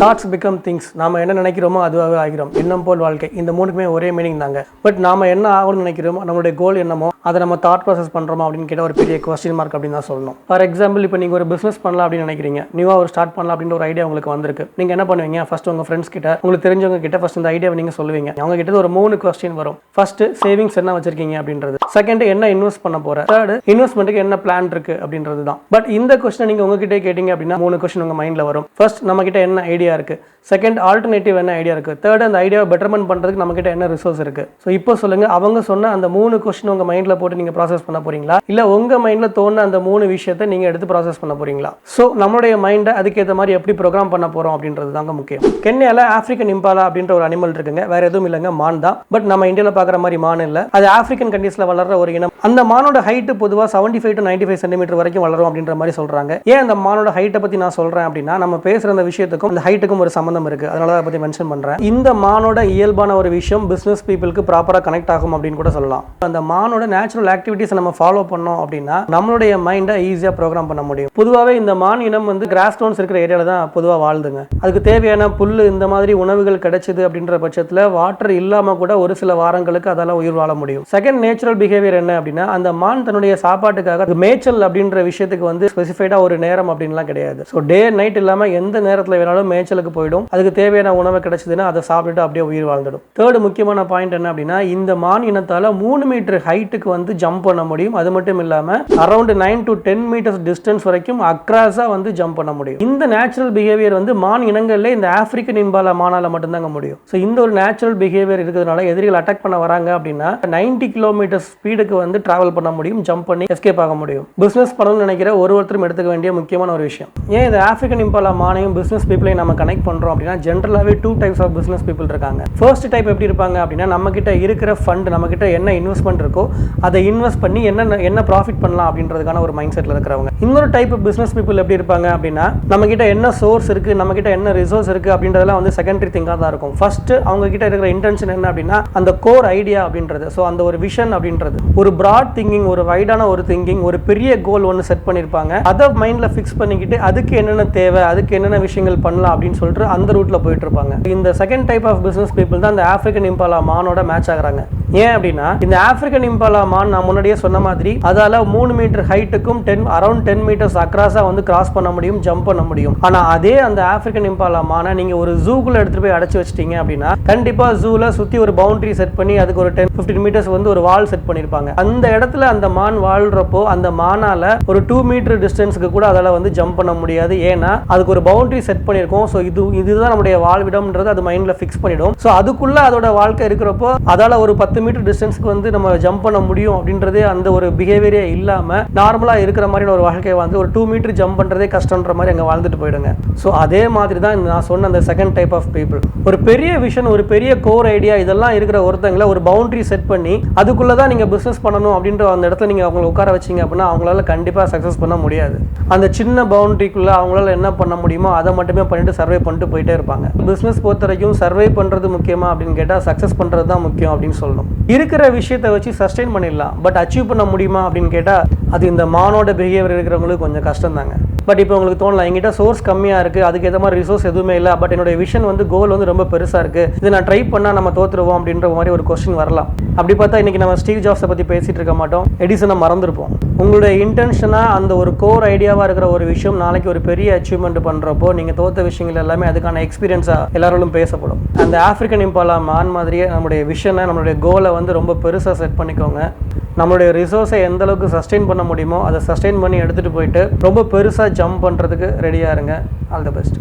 Thoughts become things. நாம என்ன நினைக்கிறோமோ அதுவாகவே ஆகிறோம். எண்ணம் போல் வாழ்க்கை. இந்த மூணுக்குமே ஒரே மீனிங் தாங்க. பட் நாம என்ன ஆகணும்னு நினைக்கிறோமோ, நம்மளுடைய கோல் என்னமோ அதை நம்ம தாட் ப்ராசஸ் பண்றோமா அப்படின்னு கேட்டால் ஒரு பெரிய கொஸ்டின் மார்க் அப்படின்னு தான் சொல்லணும். ஃபார் எக்ஸாம்பிள், இப்போ நீங்க ஒரு பிசினஸ் பண்ணலாம் அப்படின்னு நினைக்கிறீங்க, நியூவா ஒரு ஸ்டார்ட் பண்ணலாம் அப்படின்ற ஒரு ஐடியா உங்களுக்கு வந்திருக்கு. நீங்க என்ன பண்ணுவீங்க? ஃபர்ஸ்ட் உங்க ஃப்ரெண்ட்ஸ் கிட்ட, உங்களுக்கு தெரிஞ்சவங்க கிட்ட ஃபர்ஸ்ட் இந்த ஐடியாவை நீங்க சொல்லுவீங்க. அவங்க கிட்ட ஒரு 3 கொஸ்டின் வரும். ஃபர்ஸ்ட், சேவிங்ஸ் என்ன வச்சிருக்கீங்க அப்படின்றது. செகண்ட், என்ன இன்வெஸ்ட் பண்ண போற. தேர்ட், இன்வெஸ்ட்மெண்ட்டுக்கு என்ன பிளான் இருக்கு அப்படின்றது தான். பட் இந்த கொஸ்டின் நீங்க உங்ககிட்ட கேட்டீங்க அப்படின்னா 3 கொஸ்டின் உங்க மைண்ட்ல வரும். ஃபர்ஸ்ட், நம்ம கிட்ட என்ன ஐடியா இருக்கு. செகண்ட், ஆல்டர்னேட்டிவ் என்ன ஐடியா இருக்கு. தேர்ட், அந்த ஐடியாவை பெட்டர்மெண்ட் பண்றதுக்கு நம்ம கிட்ட என்ன ரிசோர்ஸ் இருக்கு. ஸோ இப்போ சொல்லுங்க, அவங்க சொன்ன அந்த 3 கொஸ்டின் உங்க மைண்ட்ல போட்டு நீங்க ப்ராசஸ் பண்ண போறீங்களா, இல்ல உங்க மைண்ட்ல தோணுன அந்த 3 விஷயத்தை நீங்க எடுத்து ப்ராசஸ் பண்ண போறீங்களா? ஸோ நம்மளுடைய மைண்டை அதுக்கேற்ற மாதிரி எப்படி ப்ரோக்ராம் பண்ண போறோம் அப்படின்றது தாங்க முக்கியம். கென்யால ஆப்பிரிக்கன் இம்பாலா அப்படின்ற ஒரு அனிமல் இருக்குங்க. வேற எதுவும் இல்லைங்க, மான் தான். பட் நம்ம இந்தியாவில் பார்க்குற மாதிரி மான் இல்லை. அது ஆப்பிரிக்கன் கண்ட்ரீஸ்ல வளர்ற ஒரு இனம். அந்த மானோட ஹைட் பொதுவாக 75 to 95 சென்டிமீட்டர் வரைக்கும் வளரும் அப்படின்ற மாதிரி சொல்றாங்க. ஏன் அந்த மானோட ஹைட்டை பத்தி நான் சொல்றேன் அப்படின்னா, நம்ம பேசுற அந்த விஷயத்துக்கும் அந்த ஹைட்டுக்கும் ஒரு சம்பந்தம் இருக்கு. அதனால அதை பத்தி மென்ஷன் பண்றேன். இந்த மானோட இயல்பான ஒரு விஷயம் பிசினஸ் பீப்புளுக்கு ப்ராப்பரா கனெக்ட் ஆகும் அப்படின்னு கூட சொல்லலாம். அந்த மானோட நேச்சுரல் ஆக்டிவிட்டிஸ் நம்ம ஃபாலோ பண்ணோம் அப்படின்னா நம்மளுடைய மைண்டை ஈஸியா ப்ரோக்ராம் பண்ண முடியும். பொதுவாகவே இந்த மான் இனம் வந்து கிராஸ் ஸ்டோன்ஸ் இருக்கிற ஏரியால தான் பொதுவாக வாழுதுங்க. அதுக்கு தேவையான புல்லு இந்த மாதிரி உணவுகள் கிடைச்சது அப்படின்ற பட்சத்தில் வாட்டர் இல்லாம கூட ஒரு சில வாரங்களுக்கு அதால உயிர் வாழ முடியும். செகண்ட் நேச்சுரல் பிஹேவியர் என்ன அப்படின்னா, அந்த மான் தன்னுடைய சாப்பாட்டுக்காக மேய்ச்சல் அப்படின்ற விஷயத்துக்கு வந்து ஸ்பெசிஃபைடா ஒரு நேரம் அப்படின்லாம் கிடையாது. ஸோ டே நைட் இல்லாம எந்த நேரத்தில் வேணாலும் மேய்ச்சலுக்கு போயிடும். அதுக்கு தேவையான உணவு கிடைச்சதுன்னா அதை சாப்பிட்டுட்டு அப்படியே உயிர் வாழ்ந்துடும். தேர்ட் முக்கியமான பாயிண்ட் என்ன அப்படின்னா, இந்த மான் இனத்தால 3 மீட்டர் ஹைட்டுக்கு வந்து ஜம்ப் பண்ண முடியும். அது மட்டும் இல்லாம அரௌண்ட் 9 to 10 மீட்டர்ஸ் டிஸ்டன்ஸ் வரைக்கும் அக்ராஸா வந்து ஜம்ப் பண்ண முடியும். இந்த நேச்சுரல் பிஹேவியர் வந்து மான் இனங்கள்ல இந்த ஆப்பிரிக்கன் இம்பாலா மானால மட்டும்தாங்க முடியும். ஸோ இந்த ஒரு நேச்சுரல் பிஹேவியர் இருக்கிறதுனால எதிரிகள் அட்டாக் பண்ண வராங்க அப்படின்னா 90 கிலோமீட்டர் ஸ்பீடுக்கு வந்து டிராவல் பண்ண முடியும், ஜம்ப் பண்ணி எஸ்கேப் ஆக முடியும். பிசினஸ் பண்ணணும்னு நினைக்கிற ஒருத்தரும் எடுத்துக்க வேண்டிய முக்கியமான ஒரு விஷயம். ஏன் இந்த ஆப்பிரிக்கன் இம்பாலா மானையும் பிசினஸ் பீப்புளையும் நம்ம கனெக்ட் பண்றோம் அப்படின்னா, ஜென்ரலாவே 2 டைப்ஸ் ஆஃப் பிசினஸ் பீப்புள் இருக்காங்க. ஃபர்ஸ்ட் டைப் எப்படி இருப்பாங்க அப்படின்னா, நம்ம கிட்ட இருக்கிற ஃபண்ட், நம்ம கிட்ட என்ன இன்வெஸ்ட்மெண்ட் இருக்கோ அதை இன்வெஸ்ட் பண்ணி என்ன ப்ராஃபிட் பண்ணலாம் அப்படின்றதுக்கான ஒரு மைண்ட் செட்ல இருக்கிறவங்க. இன்னொரு டைப் பிசினஸ் பீப்புள் எப்படி இருப்பாங்க அப்படின்னா, நம்ம கிட்ட என்ன சோர்ஸ் இருக்கு, நம்ம கிட்ட என்ன ரிசோர்ஸ் இருக்கு அப்படின்றதெல்லாம் வந்து செகண்டரி திங்கா தான் இருக்கும். ஃபர்ஸ்ட் அவங்க கிட்ட இருக்கிற இன்டென்ஷன் என்ன அப்படின்னா, அந்த கோர் ஐடியா அப்படின்றது, ஸோ அந்த ஒரு விஷன் அப்படின்றது, ஒரு பிராட் திங்கிங், ஒரு வைடான ஒரு திங்கிங், ஒரு பெரிய கோல் ஒன்று செட் பண்ணியிருப்பாங்க. அதை மைண்ட்ல ஃபிக்ஸ் பண்ணிக்கிட்டு அதுக்கு என்னென்ன தேவை, அதுக்கு என்னென்ன விஷயங்கள் பண்ணலாம் அப்படின்னு சொல்லிட்டு அந்த ரூட்ல போயிட்டு இருப்பாங்க. இந்த second type of business people தான் இந்த ஆப்பிரிக்கன் இம்பாலா மானோட மேட்ச் ஆகுறாங்க. ஏன் அப்படின்னா, இந்த ஆப்பிரிக்கன் இம்பாலா மான் நான் முன்னாடியே சொன்ன மாதிரி அதால 3 மீட்டர் ஹைட்டுக்கும் அரௌண்ட் 10 மீட்டர்ஸ் அக்ராஸா வந்து கிராஸ் பண்ண முடியும், ஜம்ப் பண்ண முடியும். ஆனா அதே அந்த ஆப்பிரிக்கன் இம்பாலா மானை நீங்க ஒரு ஜூக்குள்ள எடுத்துட்டு போய் அடைச்சு வச்சிட்டீங்க அப்படின்னா, கண்டிப்பா ஜூல சுத்தி ஒரு பவுண்டரி செட் பண்ணி அதுக்கு ஒரு 10-15 மீட்டர்ஸ் வந்து ஒரு வால் செட் பண்ணிருப்பாங்க. அந்த இடத்துல அந்த மான் வாழ்றப்போ அந்த மானால ஒரு 2 மீட்டர் டிஸ்டன்ஸ்க்கு கூட அதால வந்து ஜம்ப் பண்ண முடியாது. ஏன்னா அதுக்கு ஒரு பவுண்டரி செட் பண்ணிருக்கோம். ஸோ இதுதான் நம்முடைய வாழ்விடம்ன்றது அது மைண்ட்ல ஃபிக்ஸ் பண்ணிடும். ஸோ அதுக்குள்ள அதோட வாழ்க்கை இருக்கிறப்போ அதால ஒரு 10 மீட்டர் டிஸ்டன்ஸ்க்கு வந்து நம்ம ஜம்ப் பண்ண முடியும் அப்படின்றதே அந்த ஒரு பிஹேவியரே இல்லாம நார்மலா இருக்கிற மாதிரி ஒரு வாழ்க்கை வந்து ஒரு 2 மீட்டர் ஜம்ப் பண்றதே கஷ்டம்ன்ற மாதிரி அங்க வாழ்ந்துட்டு போயிடுங்க. ஸோ அதே மாதிரி தான் நான் சொன்ன அந்த செகண்ட் டைப் ஆஃப் பீப்புள். ஒரு பெரிய விஷன், ஒரு பெரிய கோர் ஐடியா இதெல்லாம் இருக்கிற ஒருத்தங்களை ஒரு பவுண்டரி செட் பண்ணி அதுக்குள்ளதான் நீங்க பிசினஸ் பண்ணணும் அப்படின்ற அந்த இடத்துல நீங்க அவங்களை உட்கார வச்சீங்க அப்படின்னா அவங்களால கண்டிப்பா சக்சஸ் பண்ண முடியாது. அந்த சின்ன பவுண்டரிக்குள்ள அவங்களால என்ன பண்ண முடியுமோ அதை மட்டுமே பண்ணிட்டு சர்வே பண்ணிட்டு போயிட்டே இருப்பாங்க. பிசினஸ் பொறுத்த வரைக்கும் சர்வே பண்றது முக்கியமா அப்படின்னு கேட்டா சக்சஸ் பண்றது தான் முக்கியம் அப்படின்னு சொல்லணும். இருக்கிற விஷயத்தை வச்சு சஸ்டெயின் பண்ணிடலாம், பட் அச்சீவ் பண்ண முடியுமா அப்படின்னு கேட்டா அது இந்த மானோட பிஹேவியர் இருக்கிறவங்களுக்கு கொஞ்சம் கஷ்டம் தாங்க. பட் இப்போ உங்களுக்கு தோணலாம், என்கிட்ட சோர்ஸ் கம்மியாக இருக்குது, அதுக்கு ஏற்ற மாதிரி ரிசோர்ஸ் எதுவுமே இல்லை, பட் என்னுடைய விஷன் வந்து கோல் வந்து ரொம்ப பெருசாக இருக்குது, இது நான் ட்ரை பண்ணால் நம்ம தோற்றுருவோம் அப்படின்ற மாதிரி ஒரு கொஸ்டின் வரலாம். அப்படி பார்த்தா இன்றைக்கி நம்ம ஸ்டீவ் ஜாப்ஸை பற்றி பேசிகிட்டு இருக்க மாட்டோம், எடிசனை மறந்துருப்போம். உங்களுடைய இன்டென்ஷனாக அந்த ஒரு கோர் ஐடியாவாக இருக்கிற ஒரு விஷயம் நாளைக்கு ஒரு பெரிய அச்சீவ்மெண்ட் பண்ணுறப்போ நீங்கள் தோற்ற விஷயங்கள் எல்லாமே அதுக்கான எக்ஸ்பீரியன்ஸாக எல்லாராலும் பேசப்படும். அந்த ஆப்பிரிக்கன் இம்பாலா மான் மாதிரியே நம்மளுடைய விஷனை, நம்மளுடைய கோலை வந்து ரொம்ப பெருசாக செட் பண்ணிக்கோங்க. நம்மளுடைய ரிசோர்ஸை எந்த அளவுக்கு சஸ்டெயின் பண்ண முடியுமோ அதை சஸ்டெயின் பண்ணி எடுத்துகிட்டு போயிட்டு ரொம்ப பெருசாக ஜம்ப் பண்ணுறதுக்கு ரெடியாக இருங்க. All the best.